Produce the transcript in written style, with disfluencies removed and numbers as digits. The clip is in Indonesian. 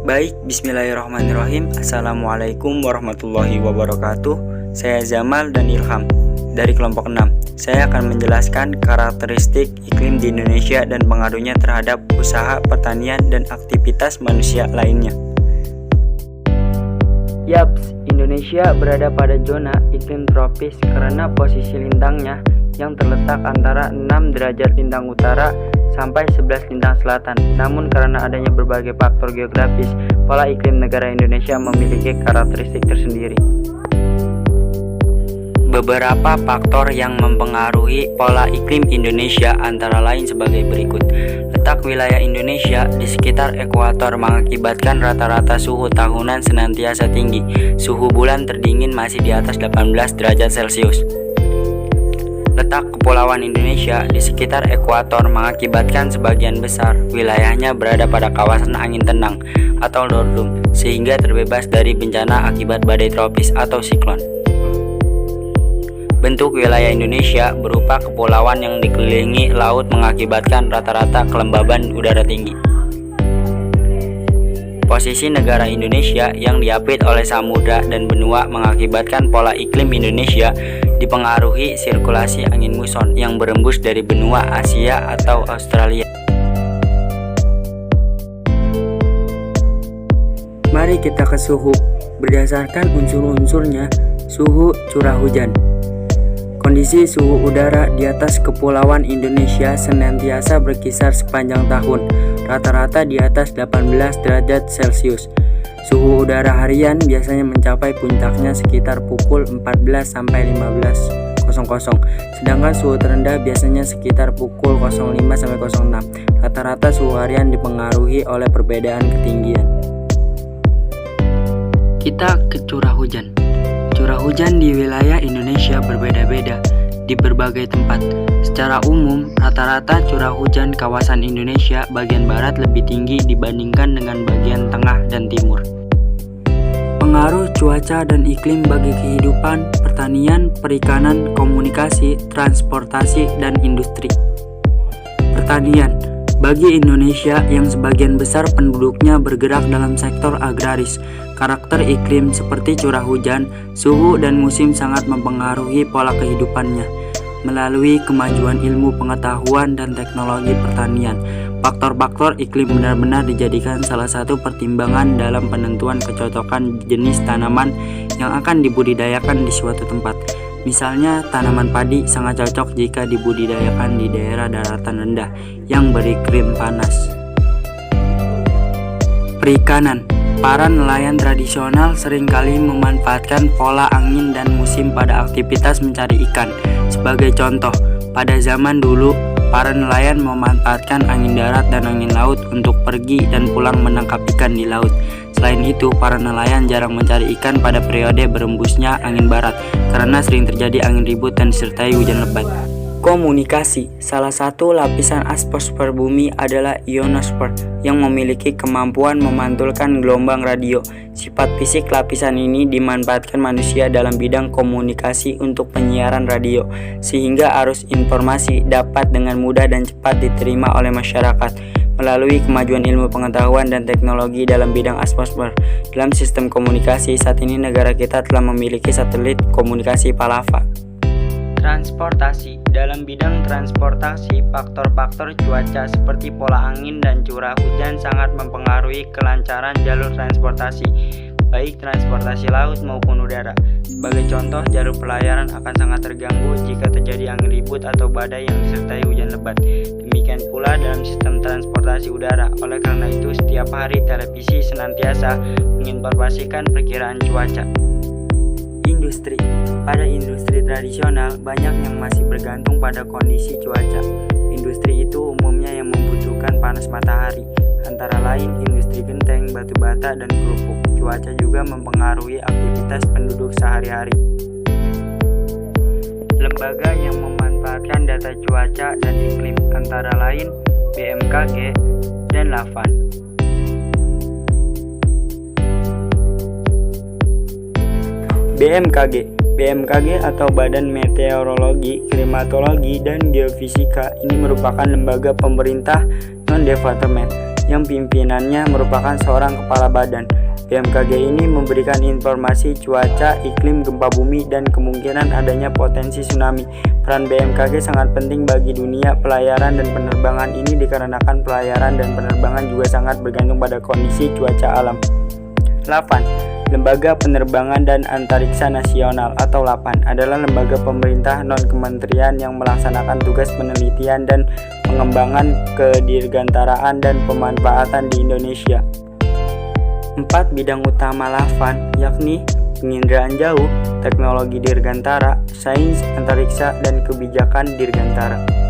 Baik, bismillahirrahmanirrahim. Assalamualaikum warahmatullahi wabarakatuh. Saya Zamal dan Ilham dari kelompok 6. Saya akan menjelaskan karakteristik iklim di Indonesia dan pengaruhnya terhadap usaha pertanian dan aktivitas manusia lainnya. Yaps, Indonesia berada pada zona iklim tropis karena posisi lintangnya yang terletak antara 6 derajat lintang utara sampai 11 lintang selatan. Namun karena adanya berbagai faktor geografis, pola iklim negara Indonesia memiliki karakteristik tersendiri. Beberapa faktor yang mempengaruhi pola iklim Indonesia antara lain sebagai berikut. Letak wilayah Indonesia di sekitar ekuator mengakibatkan rata-rata suhu tahunan senantiasa tinggi. Suhu bulan terdingin masih di atas 18 derajat Celcius. Letak kepulauan Indonesia di sekitar ekuator mengakibatkan sebagian besar wilayahnya berada pada kawasan angin tenang atau doldrum, sehingga terbebas dari bencana akibat badai tropis atau siklon. Bentuk wilayah Indonesia berupa kepulauan yang dikelilingi laut mengakibatkan rata-rata kelembaban udara tinggi. Posisi negara Indonesia yang diapit oleh samudra dan benua mengakibatkan pola iklim Indonesia dipengaruhi sirkulasi angin muson yang berembus dari benua Asia atau Australia. Mari kita ke suhu. Berdasarkan unsur-unsurnya, suhu curah hujan. Kondisi suhu udara di atas kepulauan Indonesia senantiasa berkisar sepanjang tahun, rata-rata di atas 18 derajat Celcius. Suhu udara harian biasanya mencapai puncaknya sekitar pukul 14 sampai 15.00, sedangkan suhu terendah biasanya sekitar pukul 05 sampai 06. Rata-rata suhu harian dipengaruhi oleh perbedaan ketinggian. Kita ke curah hujan. Curah hujan di wilayah Indonesia berbeda-beda di berbagai tempat. Secara umum, rata-rata curah hujan kawasan Indonesia bagian barat lebih tinggi dibandingkan dengan bagian tengah dan timur. Pengaruh cuaca dan iklim bagi kehidupan, pertanian, perikanan, komunikasi, transportasi, dan industri. Pertanian. Bagi Indonesia yang sebagian besar penduduknya bergerak dalam sektor agraris, karakter iklim seperti curah hujan, suhu, dan musim sangat mempengaruhi pola kehidupannya. Melalui kemajuan ilmu pengetahuan dan teknologi pertanian, faktor-faktor iklim benar-benar dijadikan salah satu pertimbangan dalam penentuan kecocokan jenis tanaman yang akan dibudidayakan di suatu tempat. Misalnya, tanaman padi sangat cocok jika dibudidayakan di daerah daratan rendah yang beriklim panas. Perikanan. Para nelayan tradisional seringkali memanfaatkan pola angin dan musim pada aktivitas mencari ikan. Sebagai contoh, pada zaman dulu, para nelayan memanfaatkan angin darat dan angin laut untuk pergi dan pulang menangkap ikan di laut. Selain itu, para nelayan jarang mencari ikan pada periode berembusnya angin barat karena sering terjadi angin ribut dan disertai hujan lebat. Komunikasi. Salah satu lapisan atmosfer bumi adalah ionosfer yang memiliki kemampuan memantulkan gelombang radio. Sifat fisik lapisan ini dimanfaatkan manusia dalam bidang komunikasi untuk penyiaran radio, sehingga arus informasi dapat dengan mudah dan cepat diterima oleh masyarakat. Melalui kemajuan ilmu pengetahuan dan teknologi dalam bidang atmosfer, dalam sistem komunikasi, saat ini negara kita telah memiliki satelit komunikasi Palava. Transportasi. Dalam bidang transportasi, faktor-faktor cuaca seperti pola angin dan curah hujan sangat mempengaruhi kelancaran jalur transportasi, baik transportasi laut maupun udara. Sebagai contoh, jalur pelayaran akan sangat terganggu jika terjadi angin ribut atau badai yang disertai hujan lebat. Demikian pula dalam sistem transportasi udara. Oleh karena itu, setiap hari televisi senantiasa menginformasikan perkiraan cuaca. Industri. Pada industri tradisional, banyak yang masih bergantung pada kondisi cuaca. Industri itu umumnya yang membutuhkan panas matahari, antara lain industri genteng, batu bata, dan kerupuk. Cuaca juga mempengaruhi aktivitas penduduk sehari-hari. Lembaga yang memanfaatkan data cuaca dan iklim antara lain BMKG dan LAFAN. BMKG atau Badan Meteorologi, Klimatologi, dan Geofisika ini merupakan lembaga pemerintah non-departemen yang pimpinannya merupakan seorang kepala badan. BMKG ini memberikan informasi cuaca, iklim, gempa bumi, dan kemungkinan adanya potensi tsunami. Peran BMKG sangat penting bagi dunia pelayaran dan penerbangan ini dikarenakan pelayaran dan penerbangan juga sangat bergantung pada kondisi cuaca alam. 8. Lembaga Penerbangan dan Antariksa Nasional atau LAPAN adalah lembaga pemerintah non-kementerian yang melaksanakan tugas penelitian dan pengembangan kedirgantaraan dan pemanfaatan di Indonesia. 4 bidang utama LAPAN yakni penginderaan jauh, teknologi dirgantara, sains antariksa, dan kebijakan dirgantara.